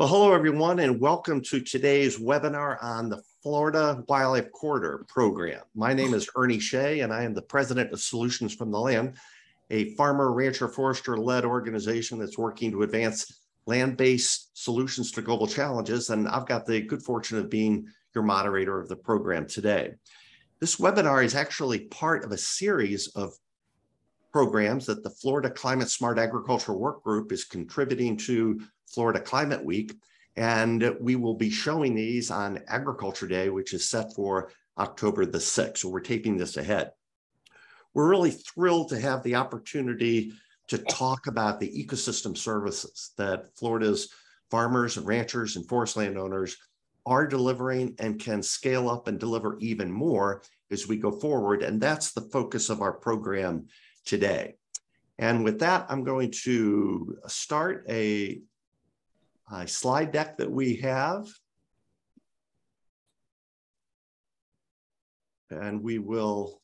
Well, hello, everyone, and welcome to today's webinar on the Florida Wildlife Corridor Program. My name is Ernie Shea, and I am the president of Solutions from the Land, a farmer, rancher, forester-led organization that's working to advance land-based solutions to global challenges. And I've got the good fortune of being your moderator of the program today. This webinar is actually part of a series of programs that the Florida Climate Smart Agriculture Work Group is contributing to Florida Climate Week. And we will be showing these on Agriculture Day, which is set for October the 6th. So we're taping this ahead. We're really thrilled to have the opportunity to talk about the ecosystem services that Florida's farmers and ranchers and forest landowners are delivering and can scale up and deliver even more as we go forward. And that's the focus of our program today. And with that, I'm going to start a slide deck that we have. And we will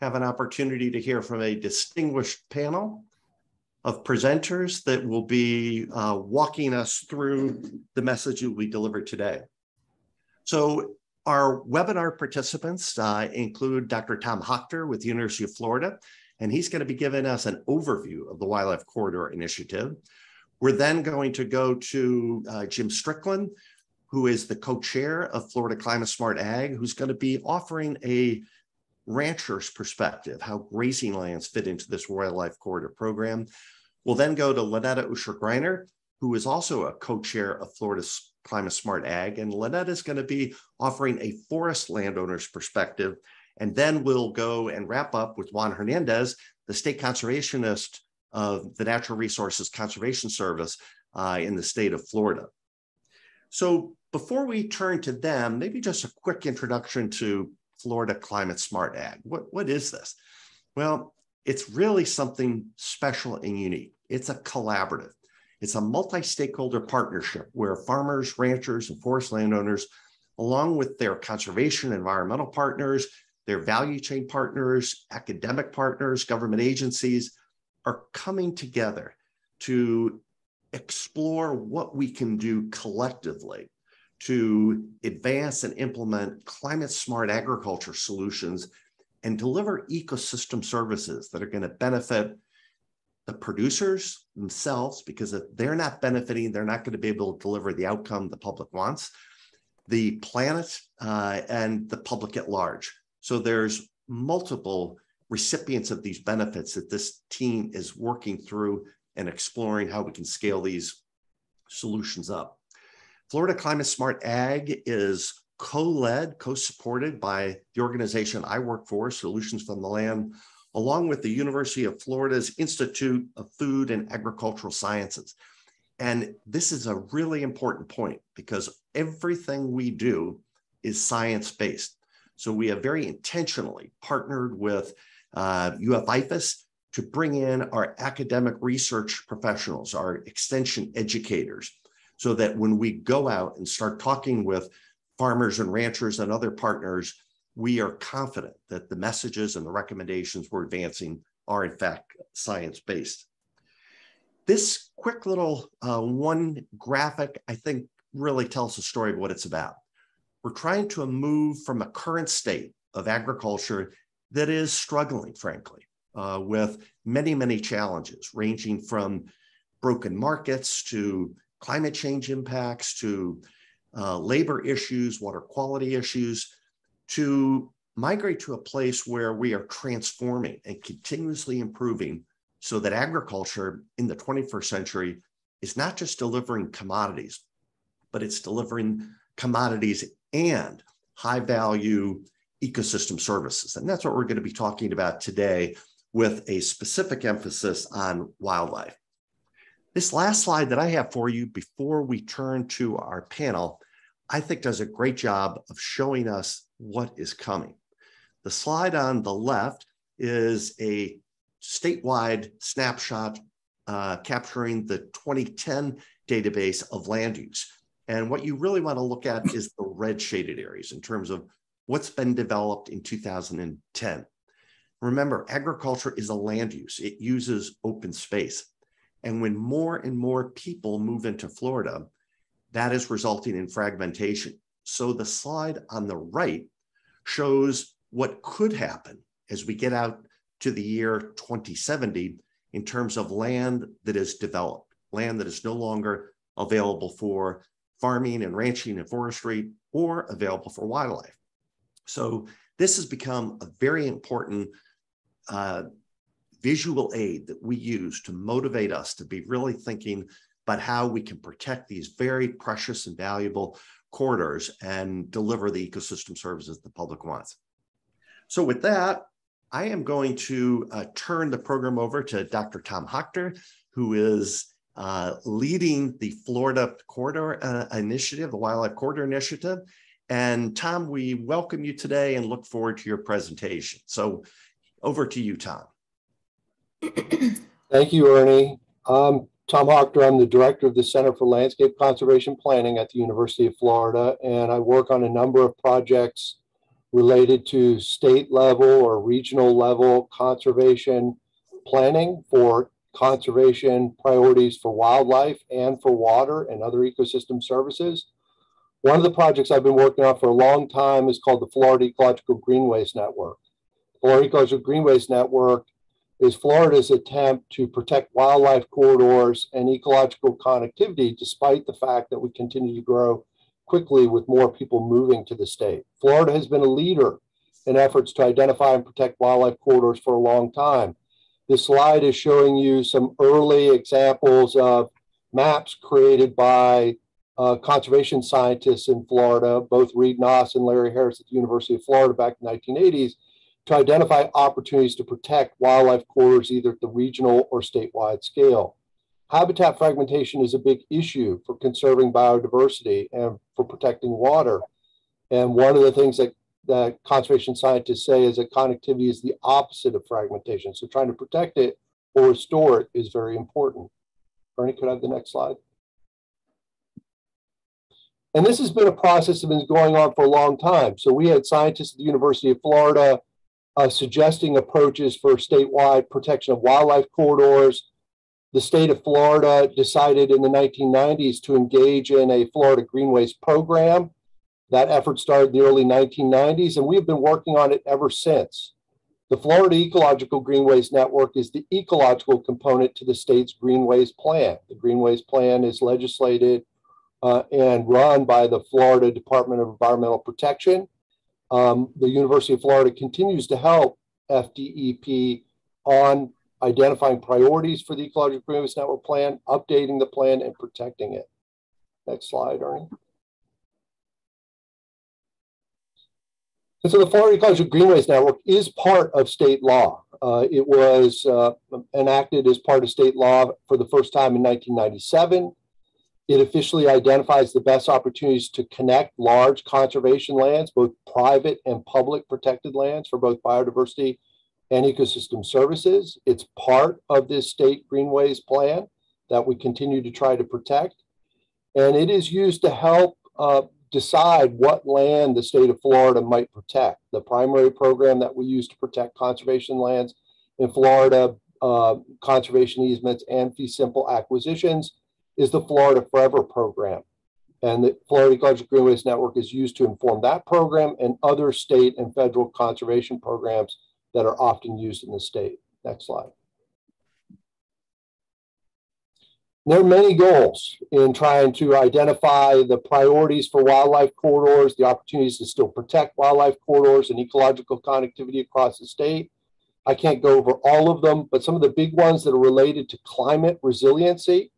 have an opportunity to hear from a distinguished panel of presenters that will be walking us through the message that we delivered today. So our webinar participants include Dr. Tom Hochter with the University of Florida, and he's going to be giving us an overview of the Wildlife Corridor Initiative. We're then going to go to Jim Strickland, who is the co-chair of Florida Climate Smart Ag, who's going to be offering a rancher's perspective, how grazing lands fit into this Wildlife Corridor program. We'll then go to Lynetta Usher-Greiner, who is also a co-chair of Florida's Climate Smart Ag. And Lynetta is going to be offering a forest landowner's perspective. And then we'll go and wrap up with Juan Hernandez, the state conservationist of the Natural Resources Conservation Service in the state of Florida. So before we turn to them, maybe just a quick introduction to Florida Climate Smart Ag. What is this? Well, it's really something special and unique. It's a collaborative. It's a multi-stakeholder partnership where farmers, ranchers, and forest landowners, along with their conservation environmental partners, their value chain partners, academic partners, government agencies, are coming together to explore what we can do collectively to advance and implement climate smart agriculture solutions and deliver ecosystem services that are going to benefit the producers themselves, because if they're not benefiting, they're not going to be able to deliver the outcome the public wants, the planet, and the public at large. So there's multiple recipients of these benefits that this team is working through and exploring how we can scale these solutions up. Florida Climate Smart Ag is co-led, co-supported by the organization I work for, Solutions from the Land, along with the University of Florida's Institute of Food and Agricultural Sciences. And this is a really important point because everything we do is science-based. So we have very intentionally partnered with UF-IFAS to bring in our academic research professionals, our extension educators, so that when we go out and start talking with farmers and ranchers and other partners, we are confident that the messages and the recommendations we're advancing are in fact science-based. This quick little one graphic, I think, really tells the story of what it's about. We're trying to move from a current state of agriculture that is struggling, frankly, with many, many challenges, ranging from broken markets to climate change impacts to labor issues, water quality issues, to migrate to a place where we are transforming and continuously improving so that agriculture in the 21st century is not just delivering commodities, but it's delivering commodities and high-value ecosystem services. And that's what we're going to be talking about today with a specific emphasis on wildlife. This last slide that I have for you before we turn to our panel, I think does a great job of showing us what is coming. The slide on the left is a statewide snapshot capturing the 2010 database of land use. And what you really want to look at is the red shaded areas in terms of what's been developed in 2010. Remember, agriculture is a land use. It uses open space. And when more and more people move into Florida, that is resulting in fragmentation. So the slide on the right shows what could happen as we get out to the year 2070 in terms of land that is developed, land that is no longer available for farming and ranching and forestry or available for wildlife. So this has become a very important visual aid that we use to motivate us to be really thinking about how we can protect these very precious and valuable corridors and deliver the ecosystem services the public wants. So with that, I am going to turn the program over to Dr. Tom Hochter, who is leading the Florida Corridor Initiative, the Wildlife Corridor Initiative. And Tom, we welcome you today and look forward to your presentation. So over to you, Tom. Thank you, Ernie. I'm Tom Hochter. I'm the director of the Center for Landscape Conservation Planning at the University of Florida, and I work on a number of projects related to state level or regional level conservation planning for conservation priorities for wildlife and for water and other ecosystem services. One of the projects I've been working on for a long time is called the Florida Ecological Greenways Network. The Florida Ecological Greenways Network is Florida's attempt to protect wildlife corridors and ecological connectivity, despite the fact that we continue to grow quickly with more people moving to the state. Florida has been a leader in efforts to identify and protect wildlife corridors for a long time. This slide is showing you some early examples of maps created by conservation scientists in Florida, both Reed Noss and Larry Harris at the University of Florida back in the 1980s, to identify opportunities to protect wildlife corridors either at the regional or statewide scale. Habitat fragmentation is a big issue for conserving biodiversity and for protecting water. And one of the things that conservation scientists say is that connectivity is the opposite of fragmentation. So trying to protect it or restore it is very important. Bernie, could I have the next slide? And this has been a process that has been going on for a long time. So we had scientists at the University of Florida suggesting approaches for statewide protection of wildlife corridors. The state of Florida decided in the 1990s to engage in a Florida Greenways program. That effort started in the early 1990s, and we've been working on it ever since. The Florida Ecological Greenways Network is the ecological component to the state's Greenways Plan. The Greenways Plan is legislated and run by the Florida Department of Environmental Protection. The University of Florida continues to help FDEP on identifying priorities for the Ecological Greenways Network Plan, updating the plan, and protecting it. Next slide, Ernie. And so the Florida Ecological Greenways Network is part of state law. It was enacted as part of state law for the first time in 1997. It officially identifies the best opportunities to connect large conservation lands, both private and public protected lands for both biodiversity and ecosystem services. It's part of this state Greenways plan that we continue to try to protect. And it is used to help decide what land the state of Florida might protect. The primary program that we use to protect conservation lands in Florida, conservation easements and fee simple acquisitions, is the Florida Forever program. And the Florida Ecological Greenways Network is used to inform that program and other state and federal conservation programs that are often used in the state. Next slide. There are many goals in trying to identify the priorities for wildlife corridors, the opportunities to still protect wildlife corridors and ecological connectivity across the state. I can't go over all of them, but some of the big ones that are related to climate resiliency.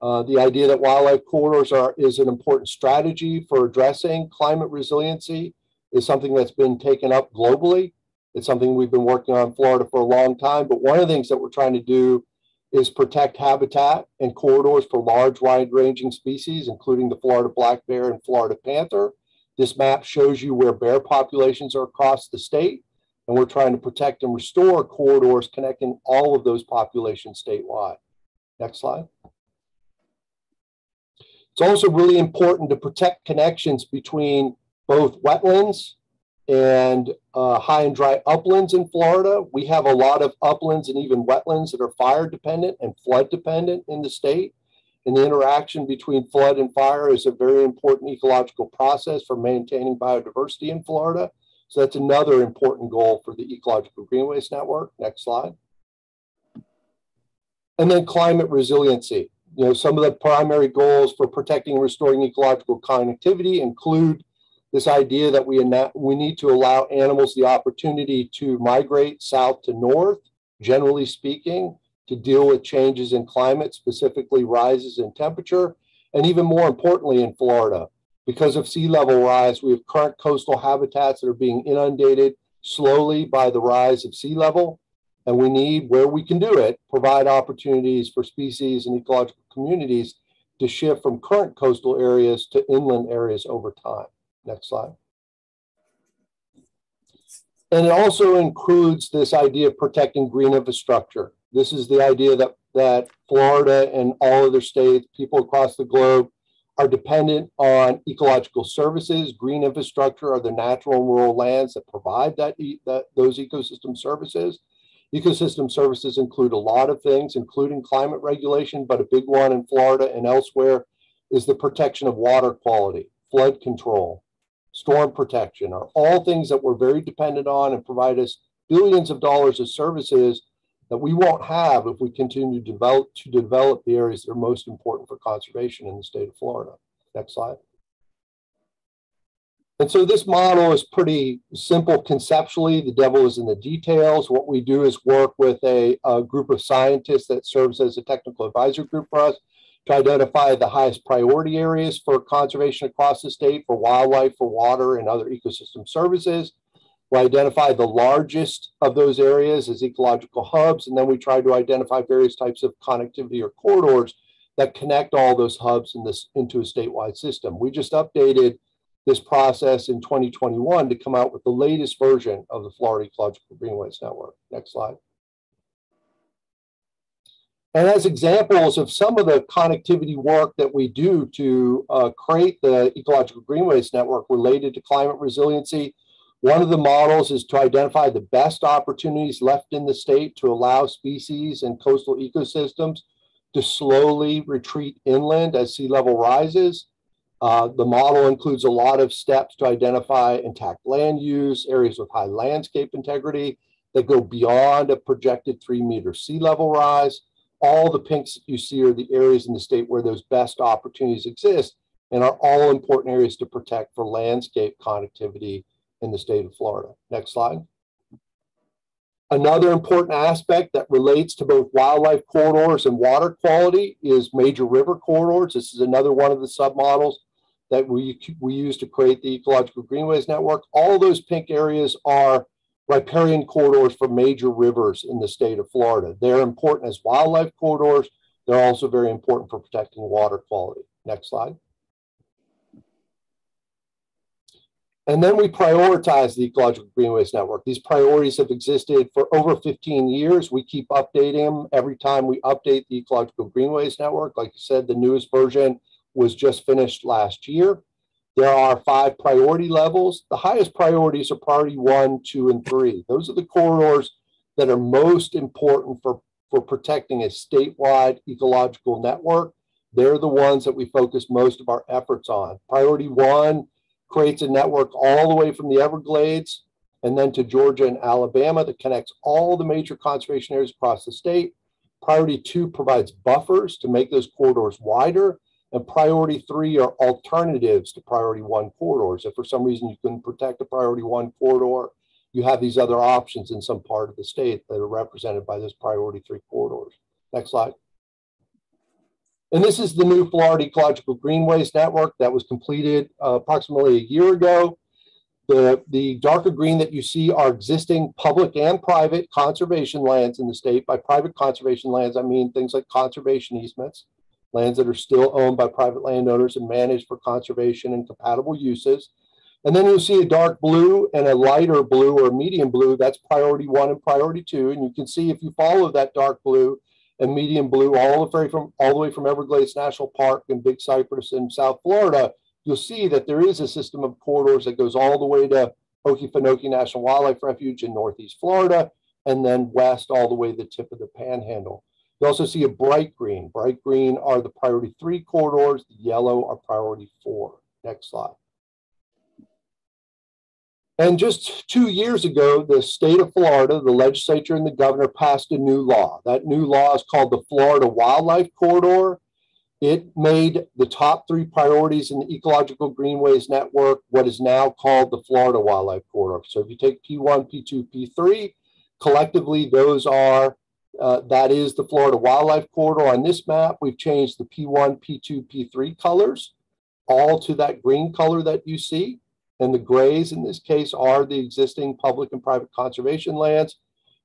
The idea that wildlife corridors is an important strategy for addressing climate resiliency is something that's been taken up globally. It's something we've been working on in Florida for a long time, but one of the things that we're trying to do is protect habitat and corridors for large, wide-ranging species, including the Florida black bear and Florida panther. This map shows you where bear populations are across the state, and we're trying to protect and restore corridors connecting all of those populations statewide. Next slide. It's also really important to protect connections between both wetlands and high and dry uplands in Florida. We have a lot of uplands and even wetlands that are fire dependent and flood dependent in the state. And the interaction between flood and fire is a very important ecological process for maintaining biodiversity in Florida. So that's another important goal for the Ecological Greenways Network. Next slide. And then climate resiliency. You know, some of the primary goals for protecting and restoring ecological connectivity include this idea that we need to allow animals the opportunity to migrate south to north, generally speaking, to deal with changes in climate, specifically rises in temperature, and even more importantly in Florida. Because of sea level rise, we have current coastal habitats that are being inundated slowly by the rise of sea level. And we need, where we can do it, provide opportunities for species and ecological communities to shift from current coastal areas to inland areas over time. Next slide. And it also includes this idea of protecting green infrastructure. This is the idea that Florida and all other states, people across the globe, are dependent on ecological services. Green infrastructure are the natural and rural lands that provide those ecosystem services. Ecosystem services include a lot of things, including climate regulation, but a big one in Florida and elsewhere is the protection of water quality, flood control, storm protection, are all things that we're very dependent on and provide us billions of dollars of services that we won't have if we continue to develop the areas that are most important for conservation in the state of Florida. Next slide. And so this model is pretty simple conceptually. The devil is in the details. What we do is work with a group of scientists that serves as a technical advisory group for us to identify the highest priority areas for conservation across the state for wildlife, for water, and other ecosystem services. We identify the largest of those areas as ecological hubs, and then we try to identify various types of connectivity or corridors that connect all those hubs into a statewide system. We just updated this process in 2021 to come out with the latest version of the Florida Ecological Greenways Network. Next slide. And as examples of some of the connectivity work that we do to create the Ecological Greenways Network related to climate resiliency, one of the models is to identify the best opportunities left in the state to allow species and coastal ecosystems to slowly retreat inland as sea level rises. The model includes a lot of steps to identify intact land use, areas with high landscape integrity that go beyond a projected 3-meter sea level rise. All the pinks that you see are the areas in the state where those best opportunities exist and are all important areas to protect for landscape connectivity in the state of Florida. Next slide. Another important aspect that relates to both wildlife corridors and water quality is major river corridors. This is another one of the submodels that we use to create the Ecological Greenways Network. All those pink areas are riparian corridors for major rivers in the state of Florida. They're important as wildlife corridors. They're also very important for protecting water quality. Next slide. And then we prioritize the Ecological Greenways Network. These priorities have existed for over 15 years. We keep updating them every time we update the Ecological Greenways Network. Like I said, the newest version was just finished last year. There are 5 priority levels. The highest priorities are priority 1, 2, and 3. Those are the corridors that are most important for protecting a statewide ecological network. They're the ones that we focus most of our efforts on. Priority 1 creates a network all the way from the Everglades and then to Georgia and Alabama that connects all the major conservation areas across the state. Priority 2 provides buffers to make those corridors wider. And priority 3 are alternatives to priority 1 corridors. If for some reason you couldn't protect a priority 1 corridor, you have these other options in some part of the state that are represented by those priority 3 corridors. Next slide. And this is the new Florida Ecological Greenways Network that was completed approximately a year ago. The darker green that you see are existing public and private conservation lands in the state. By private conservation lands, I mean things like conservation easements, lands that are still owned by private landowners and managed for conservation and compatible uses. And then you'll see a dark blue and a lighter blue or a medium blue. That's priority 1 and priority 2. And you can see if you follow that dark blue and medium blue all the way from Everglades National Park and Big Cypress in South Florida, you'll see that there is a system of corridors that goes all the way to Okefenokee National Wildlife Refuge in Northeast Florida, and then west all the way to the tip of the Panhandle. You also see a bright green. Bright green are the priority 3 corridors. The yellow are priority 4. Next slide. And just 2 years ago, the state of Florida, the legislature and the governor passed a new law. That new law is called the Florida Wildlife Corridor. It made the top 3 priorities in the Ecological Greenways network what is now called the Florida Wildlife Corridor. So if you take P1, P2, P3, collectively those are, that is the Florida Wildlife Corridor. On this map, we've changed the P1, P2, P3 colors all to that green color that you see. And the grays in this case are the existing public and private conservation lands.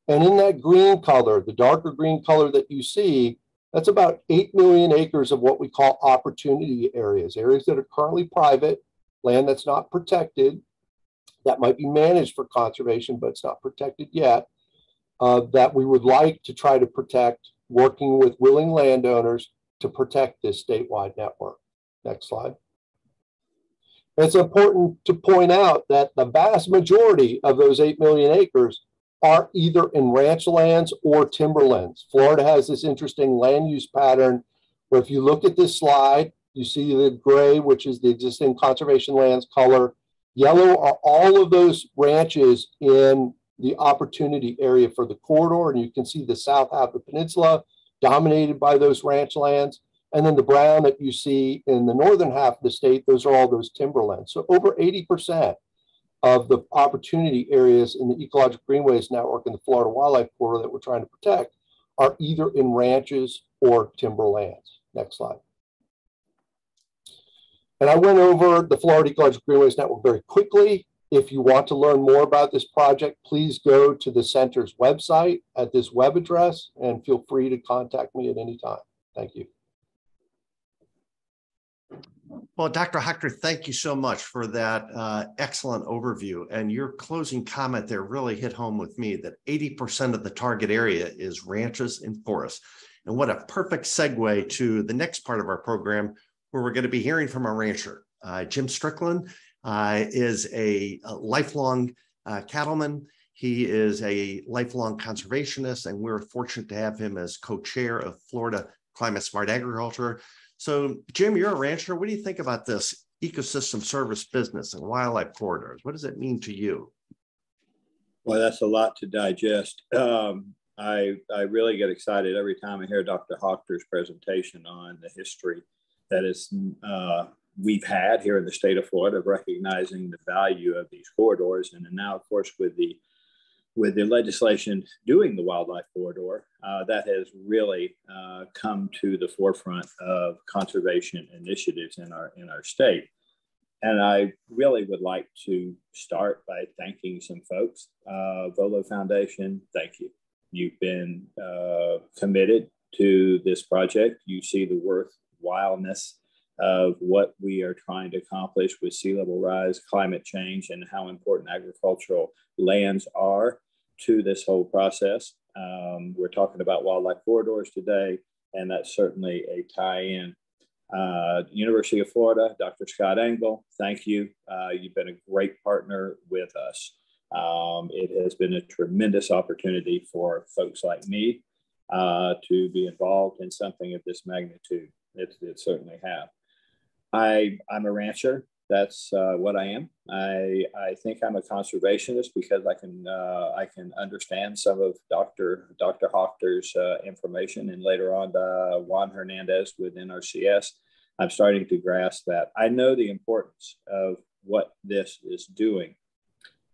And in that green color, the darker green color that you see, that's about 8 million acres of what we call opportunity areas, areas that are currently private, land that's not protected, that might be managed for conservation, but it's not protected yet, that we would like to try to protect, working with willing landowners to protect this statewide network. Next slide. It's important to point out that the vast majority of those 8 million acres are either in ranch lands or timberlands. Florida has this interesting land use pattern where if you look at this slide, you see the gray, which is the existing conservation lands color. Yellow are all of those ranches in the opportunity area for the corridor. And you can see the south half of the peninsula dominated by those ranch lands. And then the brown that you see in the northern half of the state, those are all those timberlands. So over 80% of the opportunity areas in the Ecological Greenways network and the Florida Wildlife Corridor that we're trying to protect are either in ranches or timberlands. Next slide. And I went over the Florida Ecological Greenways network very quickly. If you want to learn more about this project, please go to the center's website at this web address and feel free to contact me at any time. Thank you. Well, Dr. Hochter, thank you so much for that excellent overview. And your closing comment there really hit home with me that 80% of the target area is ranches and forests. And what a perfect segue to the next part of our program, where we're going to be hearing from a rancher. Jim Strickland is a lifelong cattleman. He is a lifelong conservationist, and we're fortunate to have him as co-chair of Florida Climate Smart Agriculture. So, Jim, you're a rancher. What do you think about this ecosystem service business and wildlife corridors? What does it mean to you? Well, that's a lot to digest. I really get excited every time I hear Dr. Hochter's presentation on the history that is we've had here in the state of Florida of recognizing the value of these corridors. And now, of course, with the legislation doing the wildlife corridor, that has really come to the forefront of conservation initiatives in our state. And I really would like to start by thanking some folks. Volo Foundation, thank you. You've been committed to this project. You see the worthwhileness of what we are trying to accomplish with sea level rise, climate change, and how important agricultural lands are to this whole process. We're talking about wildlife corridors today, and that's certainly a tie-in. University of Florida, Dr. Scott Engel, thank you. You've been a great partner with us. It has been a tremendous opportunity for folks like me to be involved in something of this magnitude. It certainly have. I'm a rancher. That's what I am. I think I'm a conservationist because I can understand some of Dr. Hochter's information, and later on Juan Hernandez with NRCS. I'm starting to grasp that. I know the importance of what this is doing.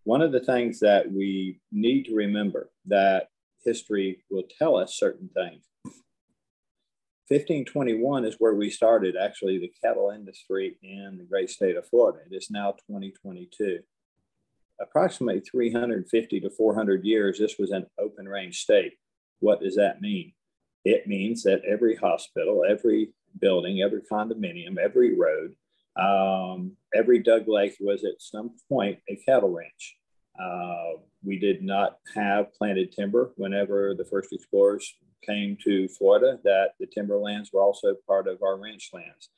One of the things that we need to remember, that history will tell us certain things. 1521 is where we started, actually, the cattle industry in the great state of Florida. It is now 2022. Approximately 350 to 400 years, this was an open range state. What does that mean? It means that every hospital, every building, every condominium, every road, every dug lake was at some point a cattle ranch. We did not have planted timber whenever the first explorers came to Florida, that the timberlands were also part of our ranch lands.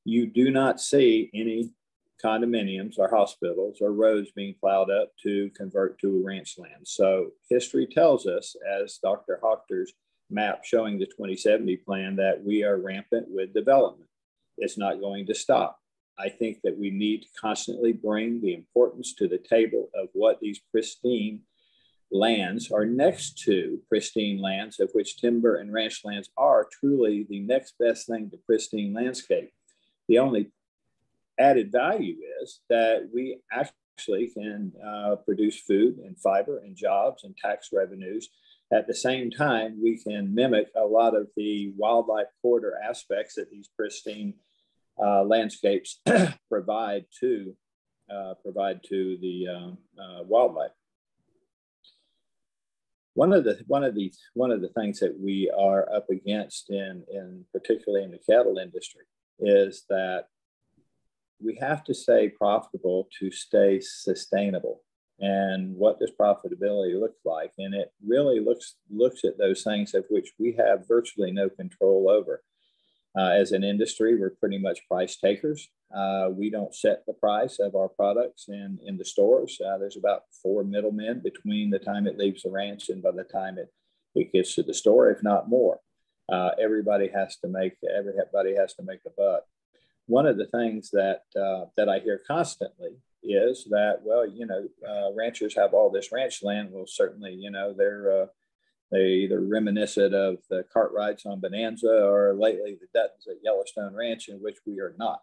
You do not see any condominiums or hospitals or roads being plowed up to convert to ranch land. So history tells us, as Dr. Hochter's map showing the 2070 plan that we are rampant with development. It's not going to stop. I think that we need to constantly bring the importance to the table of what these pristine lands are next to pristine lands, of which timber and ranch lands are truly the next best thing to pristine landscape. The only added value is that we actually can produce food and fiber and jobs and tax revenues. At the same time, we can mimic a lot of the wildlife corridor aspects that these pristine landscapes provide to the wildlife. One of the things that we are up against in particularly in the cattle industry is that we have to stay profitable to stay sustainable. And what does profitability look like? And it really looks at those things of which we have virtually no control over. As an industry, we're pretty much price takers. We don't set the price of our products in the stores. There's about 4 middlemen between the time it leaves the ranch and by the time it gets to the store, if not more. Everybody has to make a buck. One of the things that I hear constantly is that, well, ranchers have all this ranch land. Well, certainly, they either reminiscent of the cart rides on Bonanza or lately the Duttons at Yellowstone Ranch, in which we are not.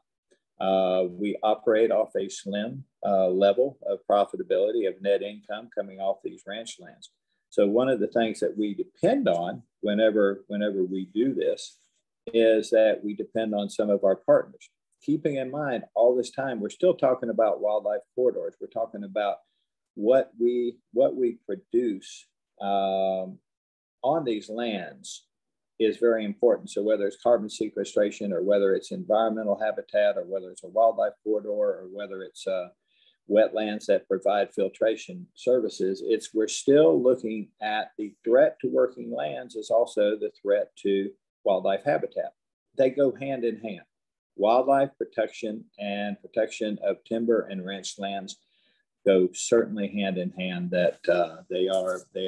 We operate off a slim level of profitability of net income coming off these ranch lands. So one of the things that we depend on whenever we do this is that we depend on some of our partners. Keeping in mind all this time, we're still talking about wildlife corridors. We're talking about what we produce on these lands is very important. So whether it's carbon sequestration or whether it's environmental habitat or whether it's a wildlife corridor or whether it's wetlands that provide filtration services, we're still looking at the threat to working lands is also the threat to wildlife habitat. They go hand in hand. Wildlife protection and protection of timber and ranch lands go certainly hand in hand, that they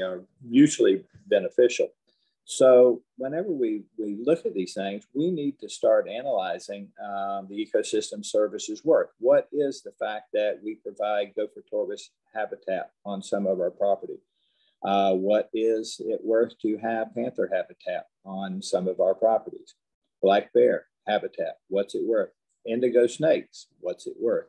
are mutually beneficial. So whenever we look at these things, we need to start analyzing the ecosystem services work. What is the fact that we provide gopher tortoise habitat on some of our property? What is it worth to have panther habitat on some of our properties? Black bear habitat, what's it worth? Indigo snakes, what's it worth?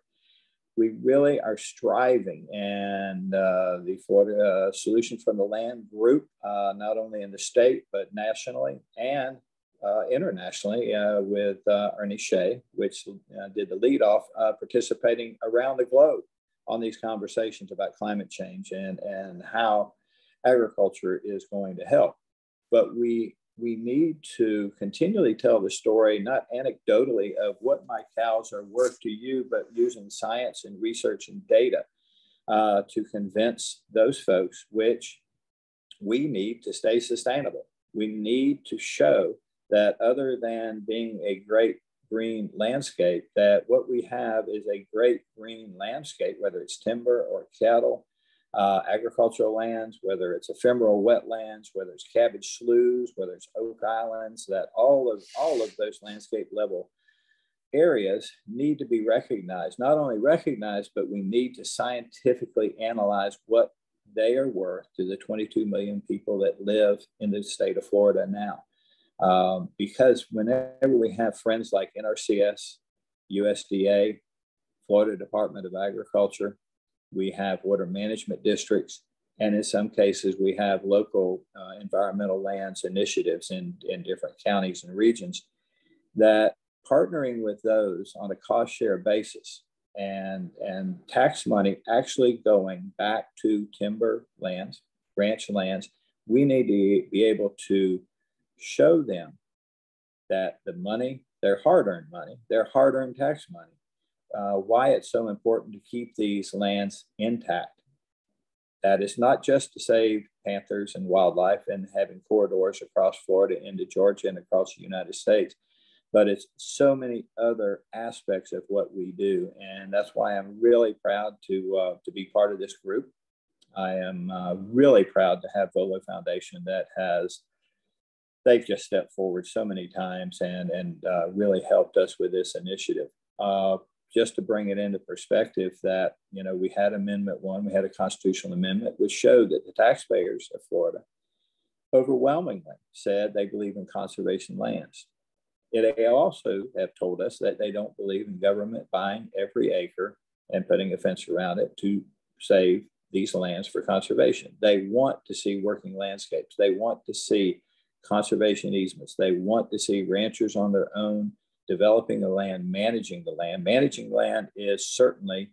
We really are striving, and the Florida Solutions from the Land group, not only in the state, but nationally and internationally with Ernie Shea, which did the lead off, participating around the globe on these conversations about climate change and how agriculture is going to help. But we need to continually tell the story, not anecdotally of what my cows are worth to you, but using science and research and data to convince those folks which we need to stay sustainable. We need to show that other than being a great green landscape, that what we have is a great green landscape, whether it's timber or cattle, agricultural lands, whether it's ephemeral wetlands, whether it's cabbage sloughs, whether it's oak islands, that all of those landscape level areas need to be recognized. Not only recognized, but we need to scientifically analyze what they are worth to the 22 million people that live in the state of Florida now. Because whenever we have friends like NRCS, USDA, Florida Department of Agriculture, we have water management districts, and in some cases we have local environmental lands initiatives in different counties and regions, that partnering with those on a cost share basis and tax money actually going back to timber lands, ranch lands, we need to be able to show them that the money, their hard-earned money, their hard-earned tax money, why it's so important to keep these lands intact. That is not just to save panthers and wildlife and having corridors across Florida into Georgia and across the United States, but it's so many other aspects of what we do. And that's why I'm really proud to be part of this group. I am really proud to have Volo Foundation that has they've just stepped forward so many times and really helped us with this initiative. Just to bring it into perspective that, you know, we had Amendment 1, we had a constitutional amendment, which showed that the taxpayers of Florida overwhelmingly said they believe in conservation lands. They also have told us that they don't believe in government buying every acre and putting a fence around it to save these lands for conservation. They want to see working landscapes. They want to see conservation easements. They want to see ranchers on their own developing the land, managing the land. Managing land is certainly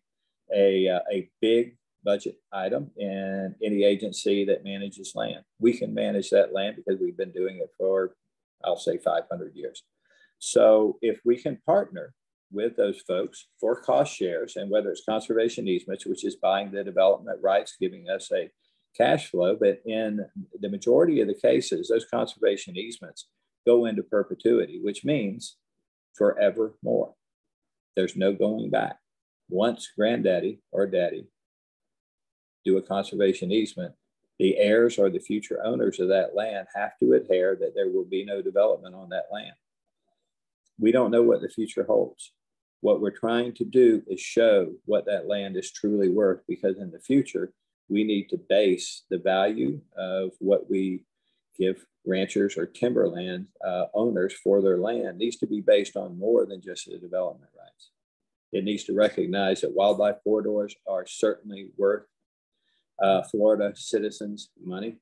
a big budget item in any agency that manages land. We can manage that land because we've been doing it for, I'll say, 500 years. So if we can partner with those folks for cost shares, and whether it's conservation easements, which is buying the development rights, giving us a cash flow, but in the majority of the cases, those conservation easements go into perpetuity, which means forevermore. There's no going back. Once granddaddy or daddy do a conservation easement, the heirs or the future owners of that land have to adhere that there will be no development on that land. We don't know what the future holds. What we're trying to do is show what that land is truly worth, because in the future, we need to base the value of what we give ranchers or timberland owners for their land needs to be based on more than just the development rights. It needs to recognize that wildlife corridors are certainly worth Florida citizens money,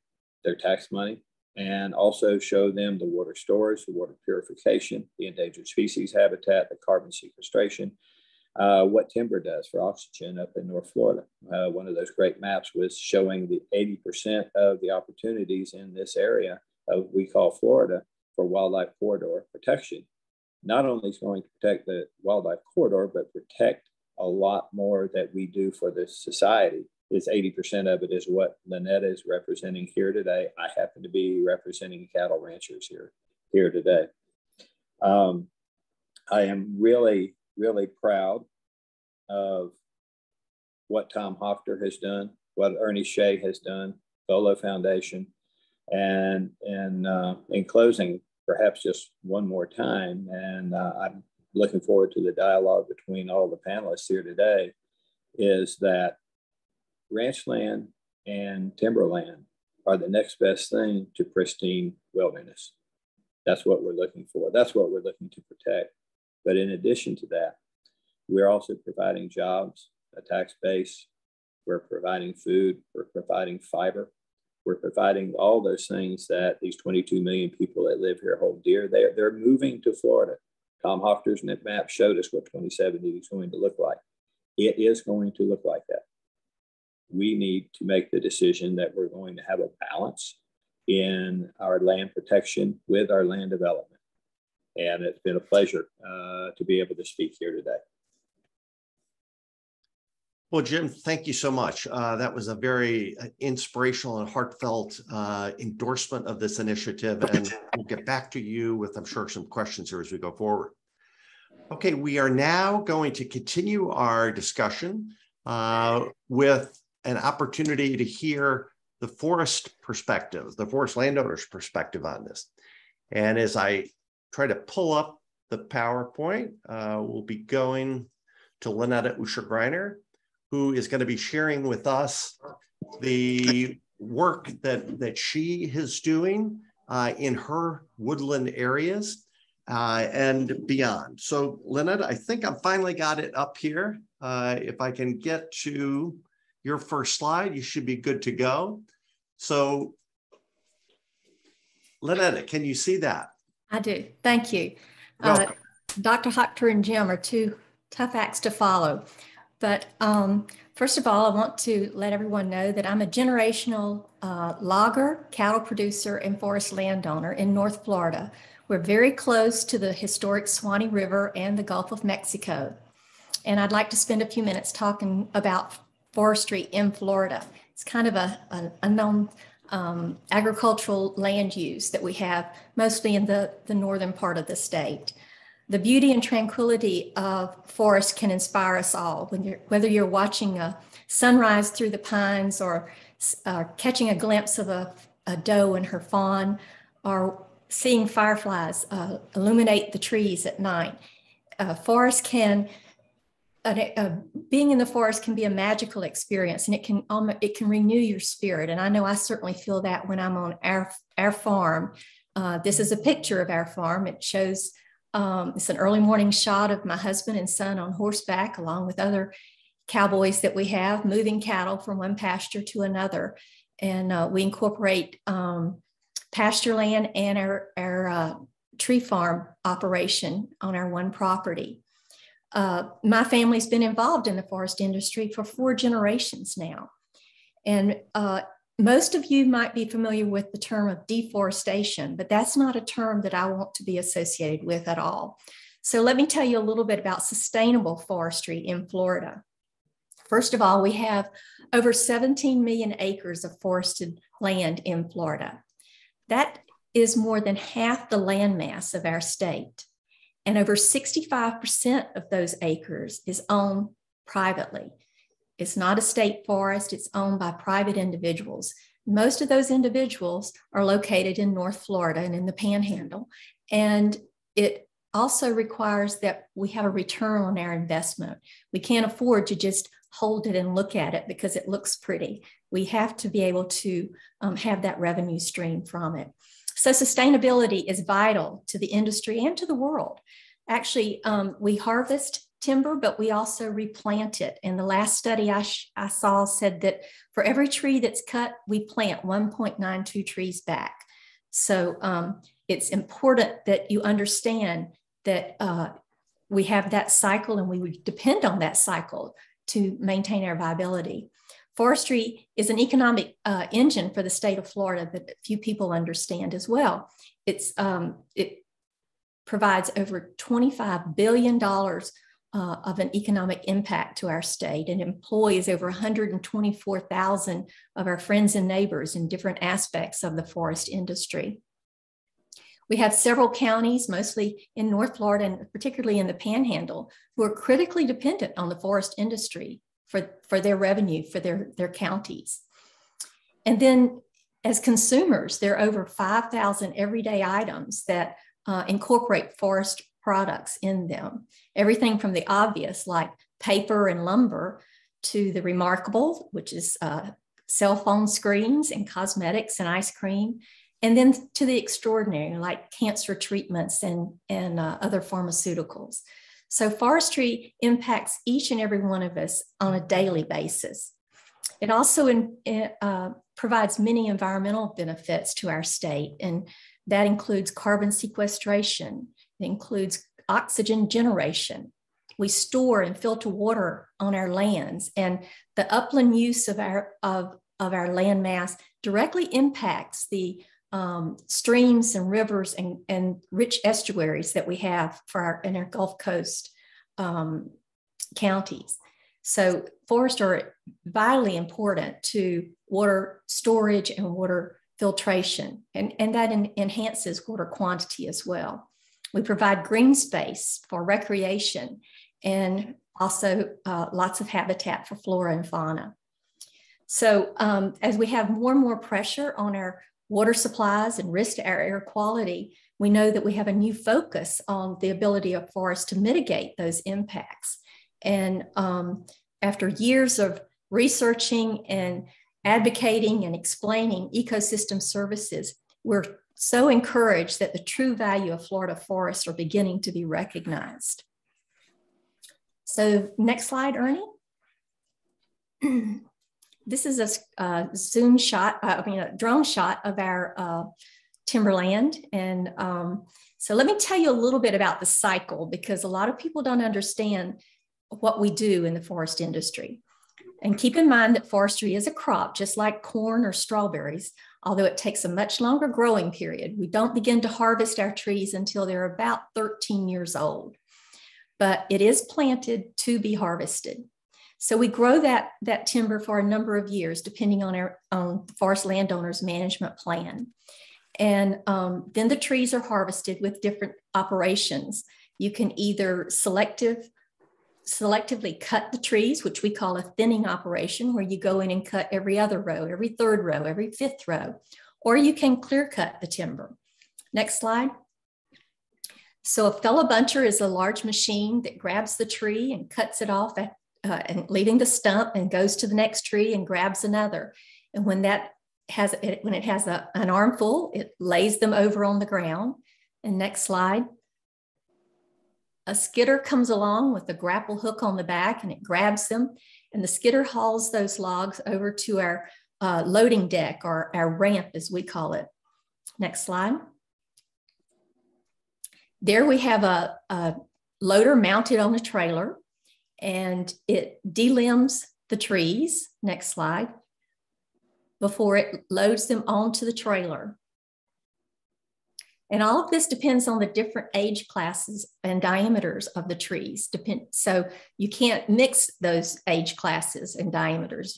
their tax money, and also show them the water storage, the water purification, the endangered species habitat, the carbon sequestration, what timber does for oxygen up in North Florida. One of those great maps was showing the 80% of the opportunities in this area of we call Florida for wildlife corridor protection. Not only is going to protect the wildlife corridor, but protect a lot more that we do for this society. Is 80% of it is what Lynette is representing here today. I happen to be representing cattle ranchers here today. I am really, really proud of what Tom Hochter has done, what Ernie Shea has done, Bolo Foundation. And in closing, perhaps just one more time, and I'm looking forward to the dialogue between all the panelists here today, is that ranch land and timberland are the next best thing to pristine wilderness. That's what we're looking for. That's what we're looking to protect. But in addition to that, we're also providing jobs, a tax base. We're providing food. We're providing fiber. We're providing all those things that these 22 million people that live here hold dear. They're moving to Florida. Tom Hochter's map showed us what 2070 is going to look like. It is going to look like that. We need to make the decision that we're going to have a balance in our land protection with our land development. And it's been a pleasure to be able to speak here today. Well, Jim, thank you so much. That was a very inspirational and heartfelt endorsement of this initiative. And we'll get back to you with, I'm sure, some questions here as we go forward. Okay, we are now going to continue our discussion with an opportunity to hear the forest perspective, the forest landowner's perspective on this. And as I try to pull up the PowerPoint, we'll be going to Lynette Usher-Greiner, who is going to be sharing with us the work that she is doing in her woodland areas and beyond. So Lynette, I think I've finally got it up here. If I can get to your first slide, you should be good to go. So Lynette, can you see that? I do. Thank you. Welcome. Dr. Hochter and Jim are two tough acts to follow. But first of all, I want to let everyone know that I'm a generational logger, cattle producer, and forest landowner in North Florida. We're very close to the historic Suwannee River and the Gulf of Mexico. And I'd like to spend a few minutes talking about forestry in Florida. It's kind of an unknown agricultural land use that we have mostly in the northern part of the state. The beauty and tranquility of forests can inspire us all. Whether you're watching a sunrise through the pines or catching a glimpse of a doe and her fawn, or seeing fireflies illuminate the trees at night. Forest can, being in the forest can be a magical experience, and it can renew your spirit. And I know I certainly feel that when I'm on our farm. This is a picture of our farm. It shows, it's an early morning shot of my husband and son on horseback, along with other cowboys that we have, moving cattle from one pasture to another. And we incorporate pasture land and our tree farm operation on our one property. My family's been involved in the forest industry for 4 generations now. And most of you might be familiar with the term of deforestation, but that's not a term that I want to be associated with at all. So let me tell you a little bit about sustainable forestry in Florida. First of all, we have over 17 million acres of forested land in Florida. That is more than half the landmass of our state. And over 65% of those acres is owned privately. It's not a state forest, it's owned by private individuals. Most of those individuals are located in North Florida and in the Panhandle. And it also requires that we have a return on our investment. We can't afford to just hold it and look at it because it looks pretty. We have to be able to have that revenue stream from it. So sustainability is vital to the industry and to the world. Actually, we harvest timber, but we also replant it. And the last study I saw said that for every tree that's cut, we plant 1.92 trees back. So it's important that you understand that we have that cycle, and we would depend on that cycle to maintain our viability. Forestry is an economic engine for the state of Florida that few people understand as well. It provides over $25 billion of an economic impact to our state, and employs over 124,000 of our friends and neighbors in different aspects of the forest industry. We have several counties, mostly in North Florida and particularly in the Panhandle, who are critically dependent on the forest industry for their revenue for their counties. And then as consumers, there are over 5,000 everyday items that incorporate forest products in them. Everything from the obvious, like paper and lumber, to the remarkable, which is cell phone screens and cosmetics and ice cream, and then to the extraordinary, like cancer treatments and other pharmaceuticals. So forestry impacts each and every one of us on a daily basis. It also provides many environmental benefits to our state, and that includes carbon sequestration. It includes oxygen generation. We store and filter water on our lands, and the upland use of our land mass directly impacts the streams and rivers and rich estuaries that we have in our Gulf Coast counties. So forests are vitally important to water storage and water filtration, and that enhances water quantity as well. We provide green space for recreation, and also lots of habitat for flora and fauna. So as we have more and more pressure on our water supplies and risk to our air quality, we know that we have a new focus on the ability of forests to mitigate those impacts. And after years of researching and advocating and explaining ecosystem services, we're so encouraged that the true value of Florida forests are beginning to be recognized. So next slide, Ernie. This is a zoom shot, a drone shot of our timberland. And so let me tell you a little bit about the cycle, because a lot of people don't understand what we do in the forest industry. And keep in mind that forestry is a crop, just like corn or strawberries, although it takes a much longer growing period. We don't begin to harvest our trees until they're about 13 years old, but it is planted to be harvested. So we grow that timber for a number of years, depending on the forest landowner's management plan. And then the trees are harvested with different operations. You can either selectively cut the trees, which we call a thinning operation, where you go in and cut every other row, every third row, every fifth row, or you can clear cut the timber. Next slide. So a fellow buncher is a large machine that grabs the tree and cuts it off and leaving the stump and goes to the next tree and grabs another. And when it has an armful, it lays them over on the ground. And next slide. A skidder comes along with a grapple hook on the back and it grabs them. And the skidder hauls those logs over to our loading deck, or our ramp as we call it. Next slide. There we have a loader mounted on a trailer, and it delimbs the trees, next slide, before it loads them onto the trailer. And all of this depends on the different age classes and diameters of the trees. So you can't mix those age classes and diameters.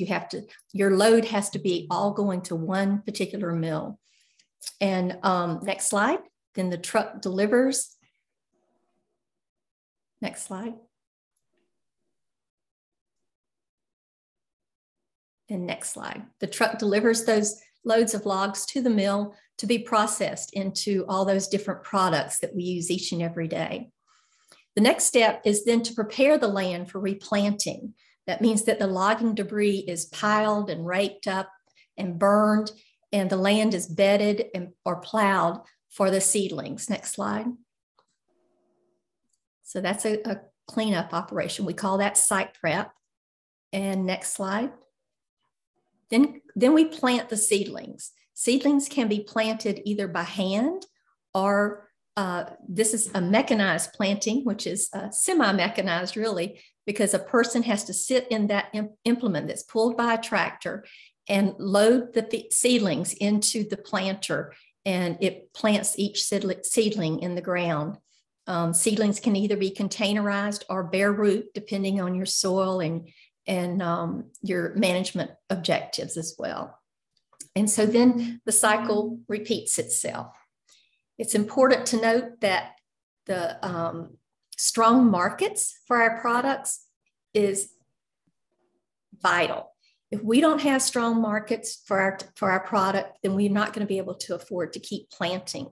Your load has to be all going to one particular mill. And next slide, then the truck delivers. Next slide. And next slide. The truck delivers those loads of logs to the mill to be processed into all those different products that we use each and every day. The next step is then to prepare the land for replanting. That means that the logging debris is piled and raked up and burned, and the land is bedded or plowed for the seedlings. Next slide. So that's a cleanup operation. We call that site prep. And next slide. Then we plant the seedlings. Seedlings can be planted either by hand or this is a mechanized planting, which is semi-mechanized really, because a person has to sit in that implement that's pulled by a tractor and load the seedlings into the planter, and it plants each seedling in the ground. Seedlings can either be containerized or bare root, depending on your soil and your management objectives as well. And so then the cycle repeats itself. It's important to note that the strong markets for our products is vital. If we don't have strong markets for our product, then we're not going to be able to afford to keep planting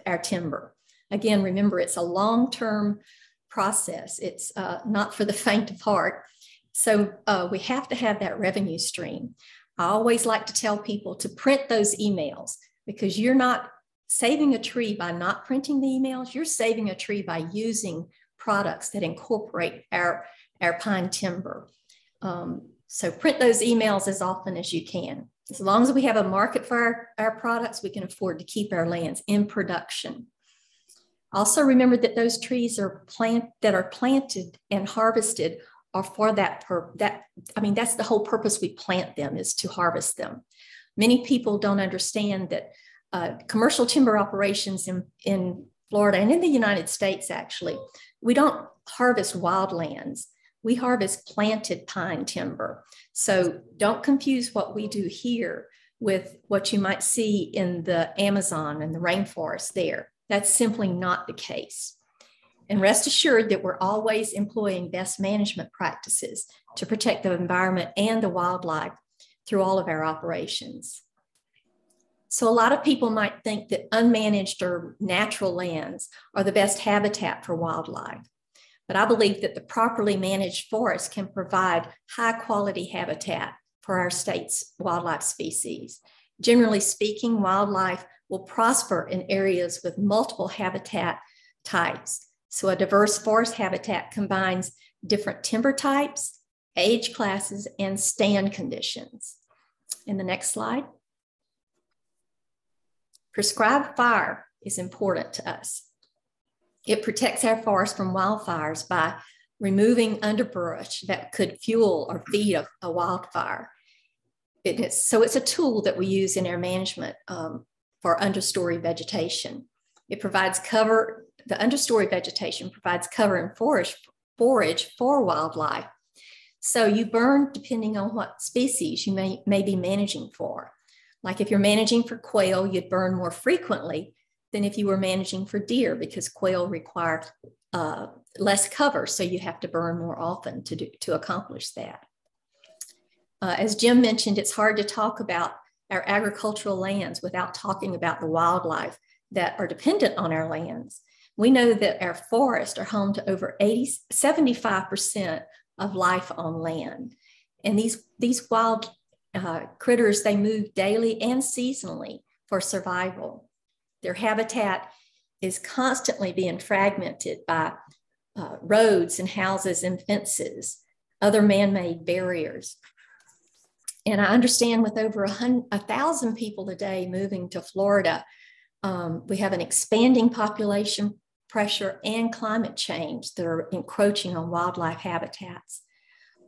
our timber. Again, remember, it's a long-term process. It's not for the faint of heart. So we have to have that revenue stream. I always like to tell people to print those emails, because you're not saving a tree by not printing the emails. You're saving a tree by using products that incorporate our pine timber. So print those emails as often as you can. As long as we have a market for our products, we can afford to keep our lands in production. Also remember that those trees that are planted and harvested are for that's the whole purpose we plant them, is to harvest them. Many people don't understand that commercial timber operations in Florida and in the United States, actually, we don't harvest wildlands. We harvest planted pine timber. So don't confuse what we do here with what you might see in the Amazon and the rainforest there. That's simply not the case. And rest assured that we're always employing best management practices to protect the environment and the wildlife through all of our operations. So a lot of people might think that unmanaged or natural lands are the best habitat for wildlife. But I believe that the properly managed forest can provide high quality habitat for our state's wildlife species. Generally speaking, wildlife will prosper in areas with multiple habitat types. So a diverse forest habitat combines different timber types, age classes, and stand conditions. In the next slide. Prescribed fire is important to us. It protects our forest from wildfires by removing underbrush that could fuel or feed a wildfire. So it's a tool that we use in our management for understory vegetation. It provides cover. The understory vegetation provides cover and forage for wildlife. So you burn depending on what species you may be managing for. Like if you're managing for quail, you'd burn more frequently than if you were managing for deer, because quail require less cover, so you have to burn more often to accomplish that. As Jim mentioned, it's hard to talk about our agricultural lands without talking about the wildlife that are dependent on our lands. We know that our forests are home to over 75% of life on land. And these wild critters, they move daily and seasonally for survival. Their habitat is constantly being fragmented by roads and houses and fences, other man-made barriers. And I understand with over 1,000 people a day moving to Florida, we have an expanding population pressure and climate change that are encroaching on wildlife habitats.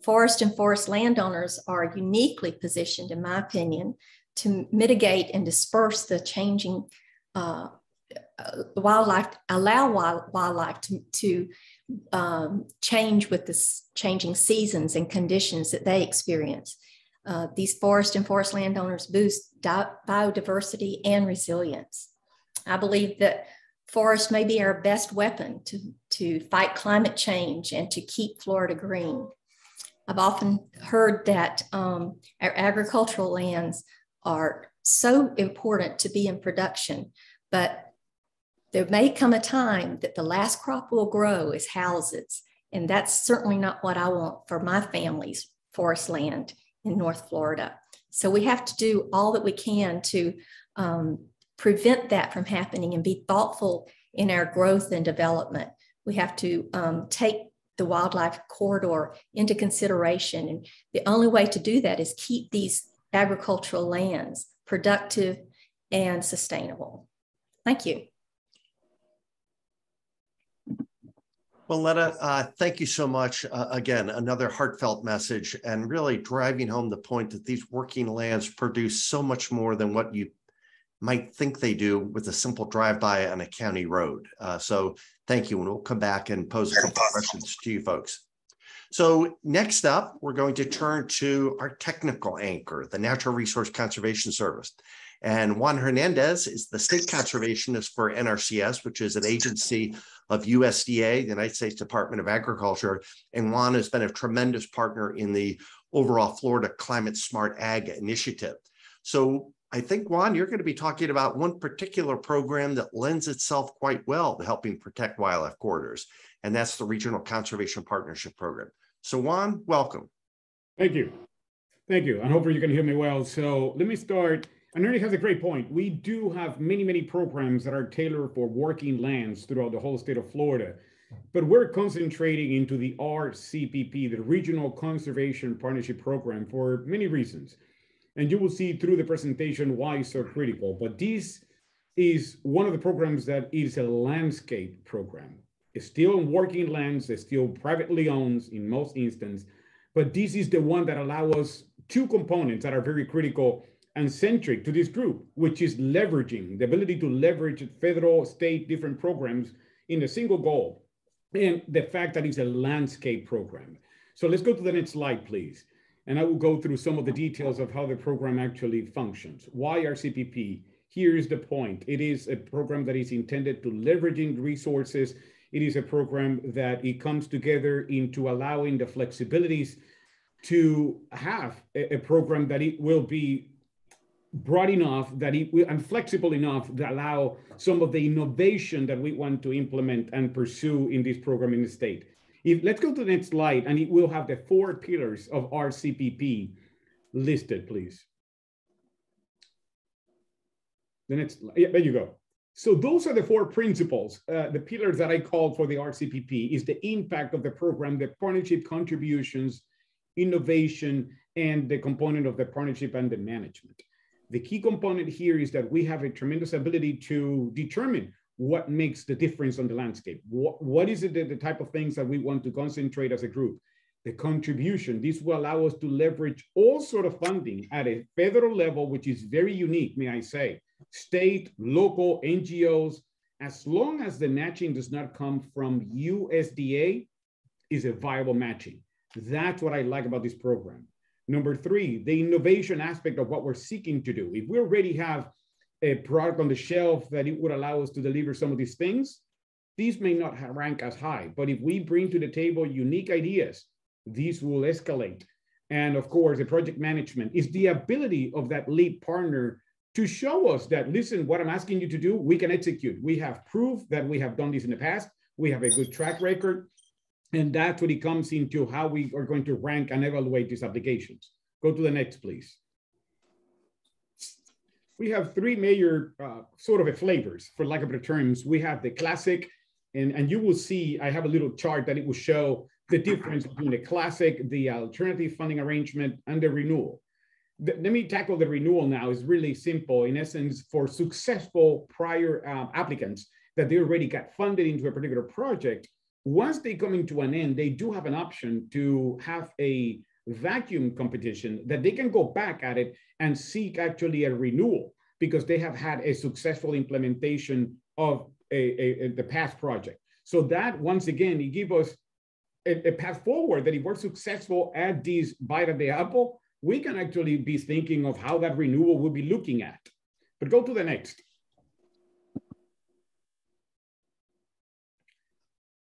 Forest and forest landowners are uniquely positioned, in my opinion, to mitigate and disperse the changing wildlife, allow wildlife to change with the changing seasons and conditions that they experience. These forest and forest landowners boost biodiversity and resilience. I believe that forests may be our best weapon to fight climate change and to keep Florida green. I've often heard that our agricultural lands are so important to be in production, but there may come a time that the last crop we'll grow is houses, and that's certainly not what I want for my family's forest land in North Florida. So we have to do all that we can to prevent that from happening and be thoughtful in our growth and development. We have to take the wildlife corridor into consideration. And the only way to do that is keep these agricultural lands productive and sustainable. Thank you. Well, Letta, thank you so much. Again, another heartfelt message and really driving home the point that these working lands produce so much more than what you might think they do with a simple drive-by on a county road. So thank you, and we'll come back and pose a couple of questions to you folks. So next up, we're going to turn to our technical anchor, the Natural Resource Conservation Service. And Juan Hernandez is the state conservationist for NRCS, which is an agency of USDA, the United States Department of Agriculture. And Juan has been a tremendous partner in the overall Florida Climate Smart Ag Initiative. So I think, Juan, you're going to be talking about one particular program that lends itself quite well to helping protect wildlife corridors, and that's the Regional Conservation Partnership Program. So Juan, welcome. Thank you. Thank you. And hopefully you can hear me well. So let me start. And Ernie has a great point. We do have many, many programs that are tailored for working lands throughout the whole state of Florida, but we're concentrating into the RCPP, the Regional Conservation Partnership Program, for many reasons. And you will see through the presentation why it's so critical. But this is one of the programs that is a landscape program. It's still on working lands, it's still privately owned in most instances, but this is the one that allows us two components that are very critical and centric to this group, which is leveraging, the ability to leverage federal, state, different programs in a single goal, and the fact that it's a landscape program. So let's go to the next slide, please. And I will go through some of the details of how the program actually functions. Why RCPP? Here is the point. It is a program that is intended to leveraging resources. It is a program that it comes together into allowing the flexibilities to have a program that it will be broad enough, that it will, and flexible enough to allow some of the innovation that we want to implement and pursue in this program in the state. Let's go to the next slide, and it will have the 4 pillars of RCPP listed, please. The next, yeah, there you go. So those are the 4 principles, the pillars that I called for the RCPP is the impact of the program, the partnership contributions, innovation, and the component of the partnership and the management. The key component here is that we have a tremendous ability to determine what makes the difference on the landscape. What is it, the type of things that we want to concentrate as a group? The contribution. This will allow us to leverage all sort of funding at a federal level, which is very unique, may I say. State, local, NGOs, as long as the matching does not come from USDA, is a viable matching. That's what I like about this program. Number 3, the innovation aspect of what we're seeking to do. If we already have a product on the shelf that it would allow us to deliver some of these things, these may not rank as high. But if we bring to the table unique ideas, these will escalate. And of course, the project management is the ability of that lead partner to show us that, listen, what I'm asking you to do, we can execute. We have proof that we have done this in the past. We have a good track record. And that's what it comes into how we are going to rank and evaluate these applications. Go to the next, please. We have three major sort of flavors, for lack of better terms. We have the classic, and you will see, I have a little chart that it will show the difference between the classic, the alternative funding arrangement, and the renewal. Let me tackle the renewal now. It's really simple. In essence, for successful prior applicants that they already got funded into a particular project, once they come into an end, they do have an option to have a vacuum competition that they can go back at it and seek actually a renewal because they have had a successful implementation of the past project. So that, once again, it gives us a path forward that if we're successful at this bite of the apple, we can actually be thinking of how that renewal will be looking at. But go to the next.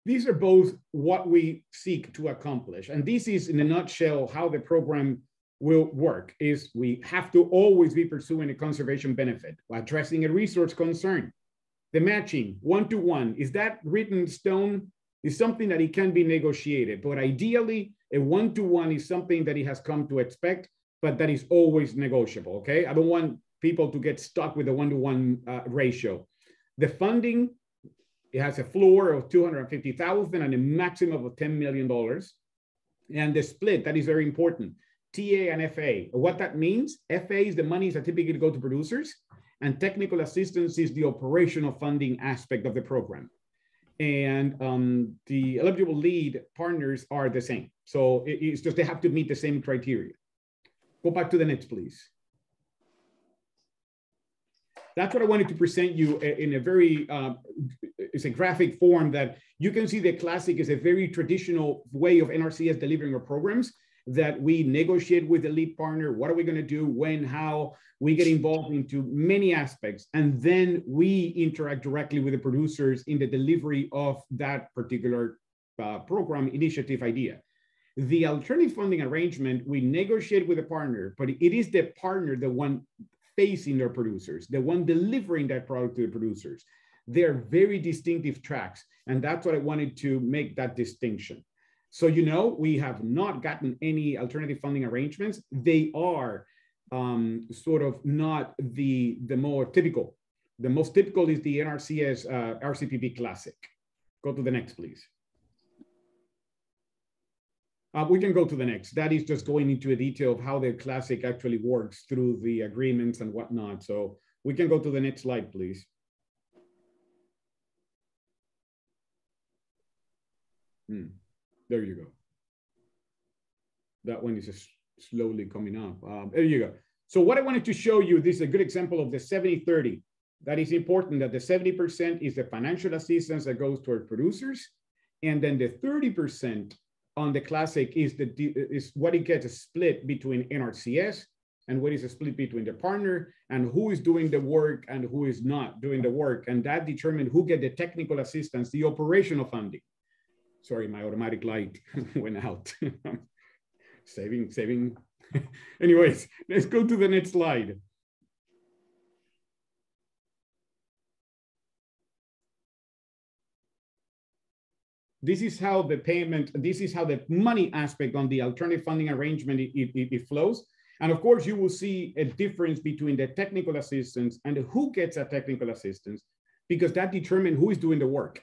These are both what we seek to accomplish. And this is, in a nutshell, how the program will work, is we have to always be pursuing a conservation benefit, addressing a resource concern. The matching, one-to-one, is that written in stone? Is something that it can be negotiated. But ideally, a one-to-one is something that it has come to expect, but that is always negotiable, okay? I don't want people to get stuck with a one-to-one ratio. The funding, it has a floor of $250,000 and a maximum of $10 million. And the split, that is very important. TA and FA. What that means, FA is the monies that typically go to producers, and technical assistance is the operational funding aspect of the program. And the eligible lead partners are the same. So it's just they have to meet the same criteria. Go back to the next, please. That's what I wanted to present you in a very, it's a graphic form that you can see the classic is a very traditional way of NRCS delivering our programs, that we negotiate with the lead partner. What are we going to do, when, how? We get involved into many aspects, and then we interact directly with the producers in the delivery of that particular program, initiative, idea. The alternative funding arrangement, we negotiate with the partner, but it is the partner, the one facing their producers, the one delivering that product to the producers. They're very distinctive tracks, and that's what I wanted to make that distinction. So, you know, we have not gotten any alternative funding arrangements. They are sort of not the more typical. The most typical is the NRCS Rcpp Classic. Go to the next, please. We can go to the next. That is just going into a detail of how the Classic actually works through the agreements and whatnot. So we can go to the next slide, please. There you go. That one is just slowly coming up. There you go. So what I wanted to show you, this is a good example of the 70-30. That is important, that the 70% is the financial assistance that goes toward producers. And then the 30% on the Classic is what it gets split between NRCS and what is a split between the partner and who is doing the work and who is not doing the work. And that determines who get the technical assistance, the operational funding. Sorry, my automatic light went out. saving. Anyways, let's go to the next slide. This is how the payment, this is how the money aspect on the alternative funding arrangement, it flows. And of course, you will see a difference between the technical assistance and who gets a technical assistance, because that determines who is doing the work.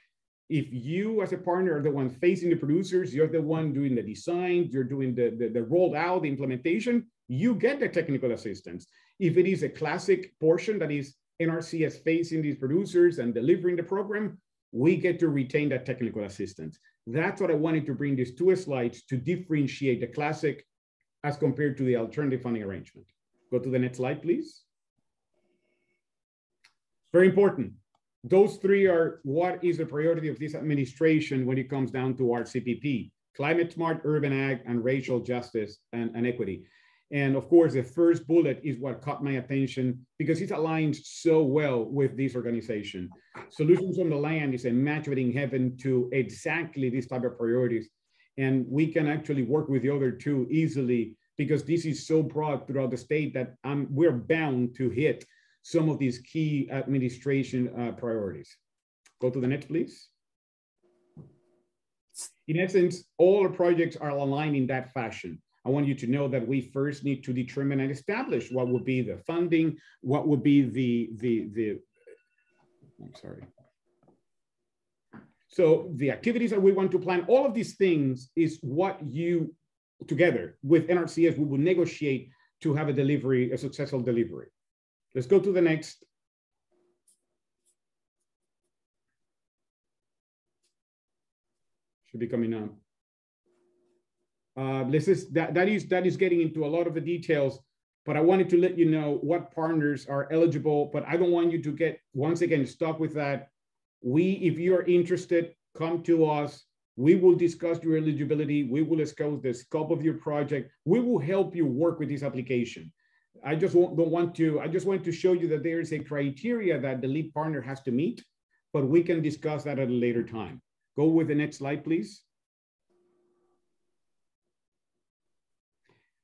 If you as a partner are the one facing the producers, you're the one doing the design, you're doing the rolled out, the implementation, you get the technical assistance. If it is a Classic portion that is NRCS facing these producers and delivering the program, we get to retain that technical assistance. That's what I wanted to bring these two slides to differentiate the Classic as compared to the alternative funding arrangement. Go to the next slide, please. Very important. Those three are what is the priority of this administration when it comes down to Rcpp: climate smart, urban ag, and racial justice and equity. And of course, the first bullet is what caught my attention because it aligns so well with this organization. Solutions on the Land is a match made in heaven to exactly this type of priorities. And we can actually work with the other two easily because this is so broad throughout the state that we're bound to hit some of these key administration priorities. Go to the next, please. In essence, all our projects are aligned in that fashion. I want you to know that we first need to determine and establish what would be the funding, what would be I'm sorry. So the activities that we want to plan, all of these things is what you, together with NRCS, we will negotiate to have a delivery, a successful delivery. Let's go to the next. Should be coming up. That is getting into a lot of the details, but I wanted to let you know what partners are eligible, but I don't want you to get, once again, stuck with that. If you're interested, come to us. We will discuss your eligibility. We will discuss the scope of your project. We will help you work with this application. I just want to show you that there is a criteria that the lead partner has to meet, but we can discuss that at a later time. Go with the next slide, please.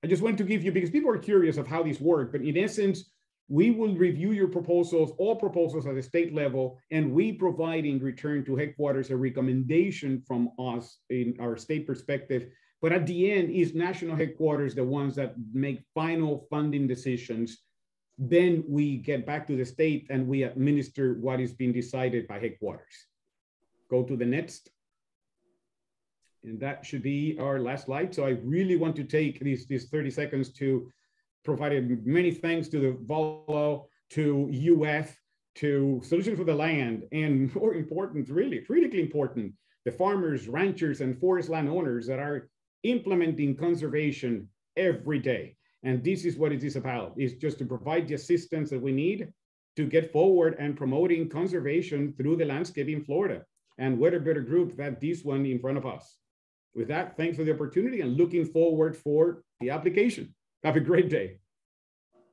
I just want to give you, because people are curious of how these work, but in essence, we will review your proposals, all proposals at the state level, and we provide in return to headquarters a recommendation from us in our state perspective. But at the end, is national headquarters the ones that make final funding decisions. Then we get back to the state and we administer what is being decided by headquarters. Go to the next. And that should be our last slide. So I really want to take these 30 seconds to provide many thanks to the VOLO, to UF, to Solutions for the Land, and more important, really critically important, the farmers, ranchers, and forest landowners that are implementing conservation every day. And this is what it is about, is just to provide the assistance that we need to get forward and promoting conservation through the landscape in Florida. And what a better group than this one in front of us. With that, thanks for the opportunity and looking forward for the application. Have a great day.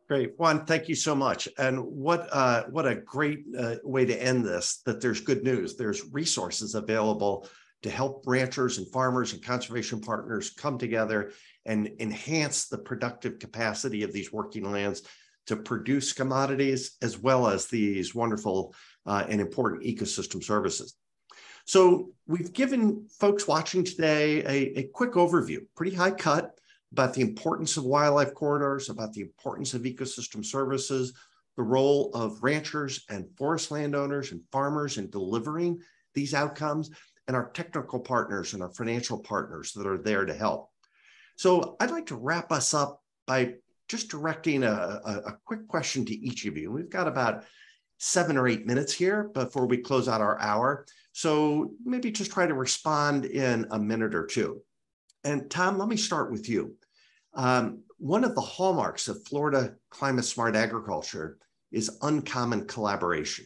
Great. Juan, thank you so much. And what a great way to end this, that there's good news. There's resources available to help ranchers and farmers and conservation partners come together and enhance the productive capacity of these working lands to produce commodities, as well as these wonderful and important ecosystem services. So we've given folks watching today a quick overview, pretty high cut, about the importance of wildlife corridors, about the importance of ecosystem services, the role of ranchers and forest landowners and farmers in delivering these outcomes, and our technical partners and our financial partners that are there to help. So I'd like to wrap us up by just directing a quick question to each of you. We've got about 7 or 8 minutes here before we close out our hour. So maybe just try to respond in a minute or two. And Tom, let me start with you. One of the hallmarks of Florida climate smart agriculture is uncommon collaboration,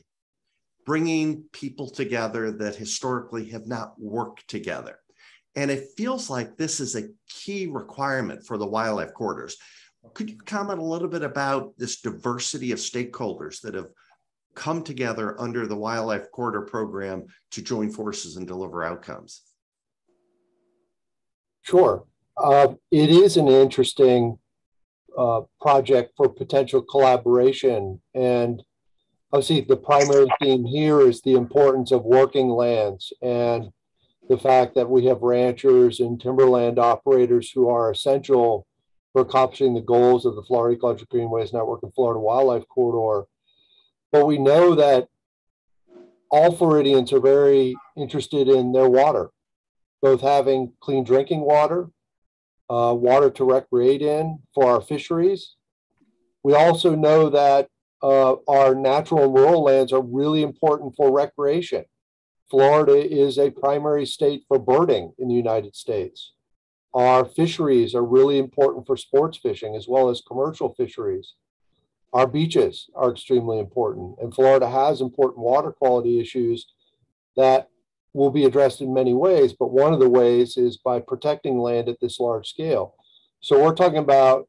bringing people together that historically have not worked together. And it feels like this is a key requirement for the wildlife corridors. Could you comment a little bit about this diversity of stakeholders that have come together under the Wildlife Corridor Program to join forces and deliver outcomes? Sure. It is an interesting project for potential collaboration. And obviously the primary theme here is the importance of working lands and the fact that we have ranchers and timberland operators who are essential for accomplishing the goals of the Florida Ecological Greenways Network and Florida Wildlife Corridor. But we know that all Floridians are very interested in their water, both having clean drinking water, water to recreate in for our fisheries. We also know that our natural and rural lands are really important for recreation. Florida is a primary state for birding in the United States. Our fisheries are really important for sports fishing as well as commercial fisheries. Our beaches are extremely important, and Florida has important water quality issues that will be addressed in many ways, but one of the ways is by protecting land at this large scale. So we're talking about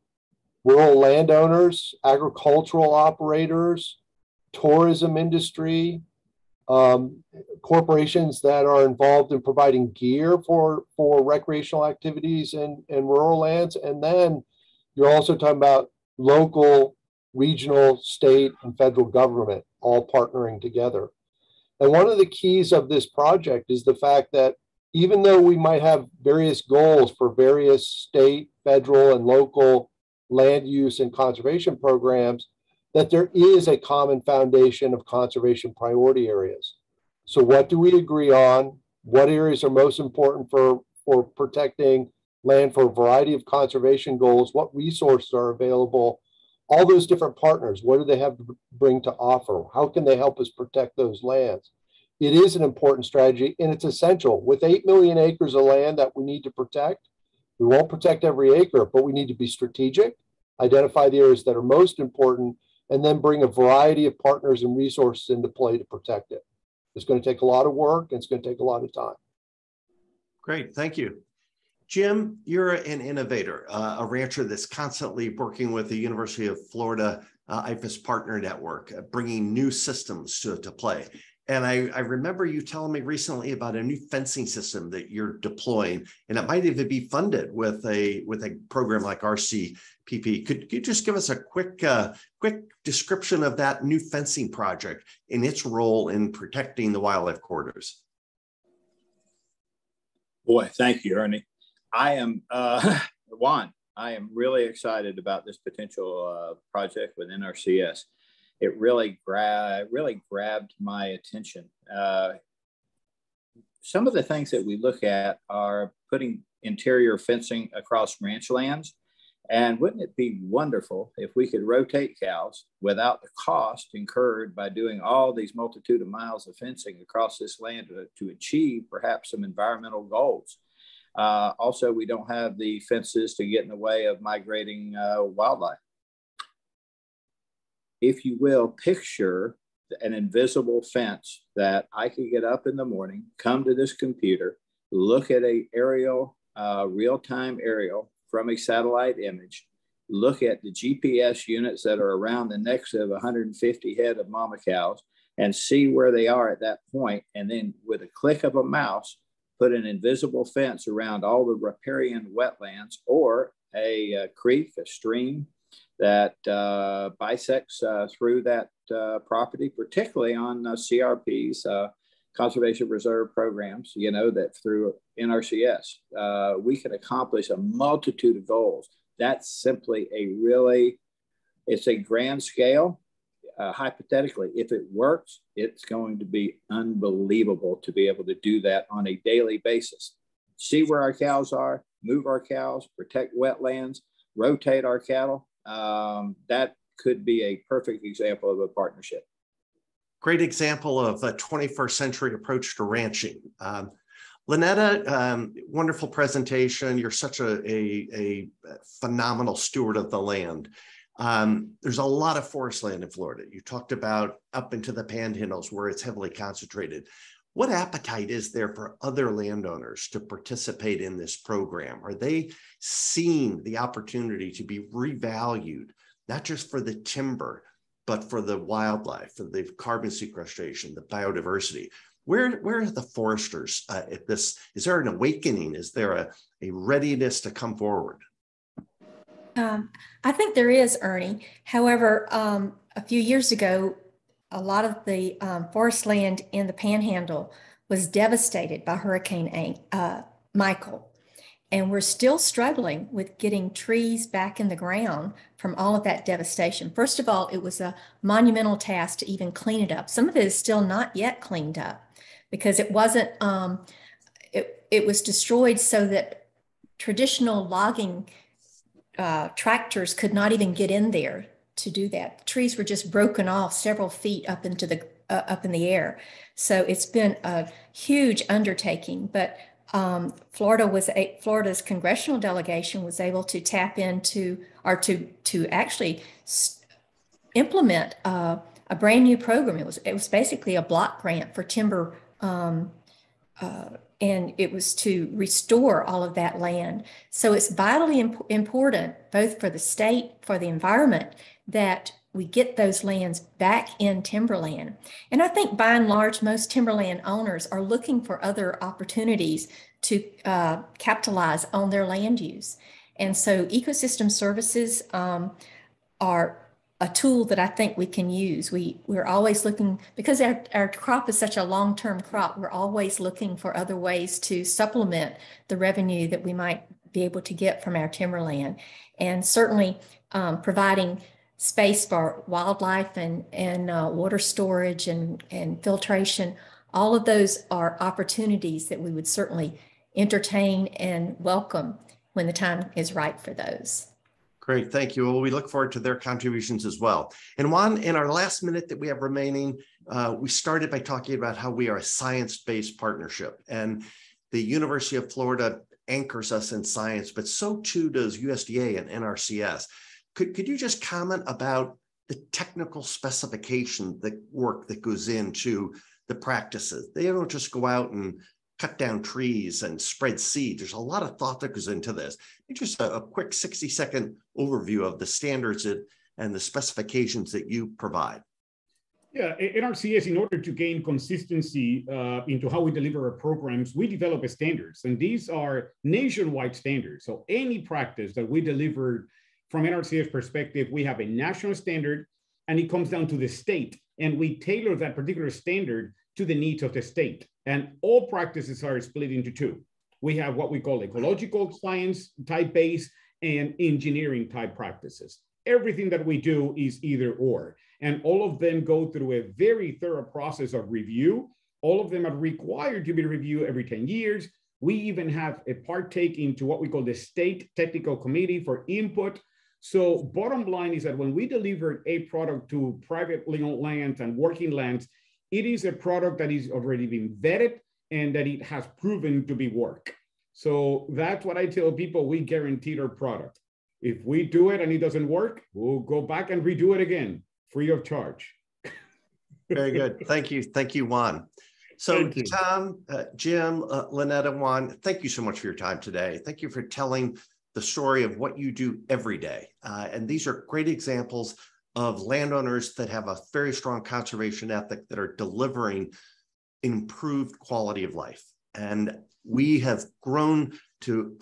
rural landowners, agricultural operators, tourism industry, corporations that are involved in providing gear for recreational activities in rural lands. And then you're also talking about local regional, state, and federal government all partnering together. And one of the keys of this project is the fact that even though we might have various goals for various state, federal, and local land use and conservation programs, that there is a common foundation of conservation priority areas. So what do we agree on? What areas are most important for protecting land for a variety of conservation goals? What resources are available? All those different partners, what do they have to bring to offer? How can they help us protect those lands? It is an important strategy, and it's essential. With 8 million acres of land that we need to protect, we won't protect every acre, but we need to be strategic, identify the areas that are most important, and then bring a variety of partners and resources into play to protect it. It's going to take a lot of work, and it's going to take a lot of time. Great, thank you. Jim, you're an innovator, a rancher that's constantly working with the University of Florida IFAS Partner Network, bringing new systems to play. And I remember you telling me recently about a new fencing system that you're deploying, and it might even be funded with a program like Rcpp. Could you just give us a quick description of that new fencing project and its role in protecting the wildlife corridors? Boy, thank you, Ernie. I am Juan. I am really excited about this potential project with NRCS. It really grabbed my attention. Some of the things that we look at are putting interior fencing across ranch lands. And wouldn't it be wonderful if we could rotate cows without the cost incurred by doing all these multitude of miles of fencing across this land to achieve perhaps some environmental goals? Also, we don't have the fences to get in the way of migrating wildlife. If you will, picture an invisible fence that I could get up in the morning, come to this computer, look at a aerial, real-time aerial from a satellite image, look at the GPS units that are around the necks of 150 head of mama cows, and see where they are at that point, and then with a click of a mouse, put an invisible fence around all the riparian wetlands or a creek, a stream that bisects through that property, particularly on CRPs, Conservation Reserve programs, you know, that through NRCS, we can accomplish a multitude of goals. That's simply it's a grand scale. Hypothetically, if it works, it's going to be unbelievable to be able to do that on a daily basis. See where our cows are, move our cows, protect wetlands, rotate our cattle. That could be a perfect example of a partnership. Great example of a 21st century approach to ranching. Lynetta, wonderful presentation. You're such a phenomenal steward of the land. There's a lot of forest land in Florida. You talked about up into the panhandles where it's heavily concentrated. What appetite is there for other landowners to participate in this program? Are they seeing the opportunity to be revalued, not just for the timber, but for the wildlife, for the carbon sequestration, the biodiversity? Where are the foresters at this? Is there an awakening? Is there a readiness to come forward? I think there is, Ernie. However, a few years ago, a lot of the forest land in the Panhandle was devastated by Hurricane Michael. And we're still struggling with getting trees back in the ground from all of that devastation. First of all, it was a monumental task to even clean it up. Some of it is still not yet cleaned up because it wasn't, it was destroyed so that traditional logging tractors could not even get in there to do that. The trees were just broken off several feet up into the up in the air. So it's been a huge undertaking. But Florida's congressional delegation was able to tap into or to actually implement a brand new program. It was basically a block grant for timber. And it was to restore all of that land. So it's vitally important, both for the state, for the environment, that we get those lands back in timberland. And I think by and large, most timberland owners are looking for other opportunities to capitalize on their land use. And so ecosystem services are a tool that I think we can use. We're always looking, because our crop is such a long-term crop, we're always looking for other ways to supplement the revenue that we might be able to get from our timberland. And certainly providing space for wildlife and water storage and filtration, all of those are opportunities that we would certainly entertain and welcome when the time is right for those. Great, thank you. Well, we look forward to their contributions as well. And Juan, in our last minute that we have remaining, we started by talking about how we are a science-based partnership, and the University of Florida anchors us in science, but so too does USDA and NRCS. Could you just comment about the technical specification, the work that goes into the practices? They don't just go out and cut down trees and spread seed. There's a lot of thought that goes into this. Just a quick 60-second overview of the standards and the specifications that you provide. Yeah, NRCS, in order to gain consistency into how we deliver our programs, we develop standards, and these are nationwide standards. So any practice that we deliver from NRCS perspective, we have a national standard, and it comes down to the state, and we tailor that particular standard to the needs of the state. And all practices are split into two. We have what we call ecological science type base and engineering type practices. Everything that we do is either or, and all of them go through a very thorough process of review. All of them are required to be reviewed every 10 years. We even have a partake into what we call the State Technical Committee for input. So bottom line is that when we deliver a product to privately owned lands and working lands, it is a product that is already been vetted and that it has proven to be work. So that's what I tell people, we guarantee our product. If we do it and it doesn't work, we'll go back and redo it again, free of charge. Very good. Thank you. Thank you, Juan. So Tom, Jim, Lynetta, Juan, thank you so much for your time today. Thank you for telling the story of what you do every day. And these are great examples of landowners that have a very strong conservation ethic that are delivering improved quality of life. And we have grown to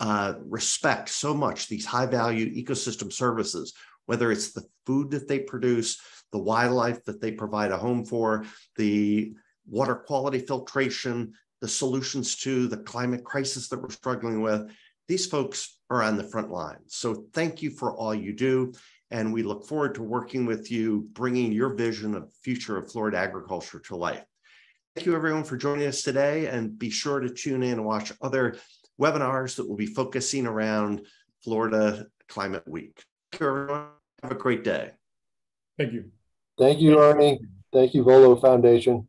respect so much these high value ecosystem services, whether it's the food that they produce, the wildlife that they provide a home for, the water quality filtration, the solutions to the climate crisis that we're struggling with. These folks are on the front line. So thank you for all you do. And we look forward to working with you, bringing your vision of the future of Florida agriculture to life. Thank you, everyone, for joining us today. And be sure to tune in and watch other webinars that will be focusing around Florida Climate Week. Thank you, everyone. Have a great day. Thank you. Thank you, Ernie. Thank you, Volo Foundation.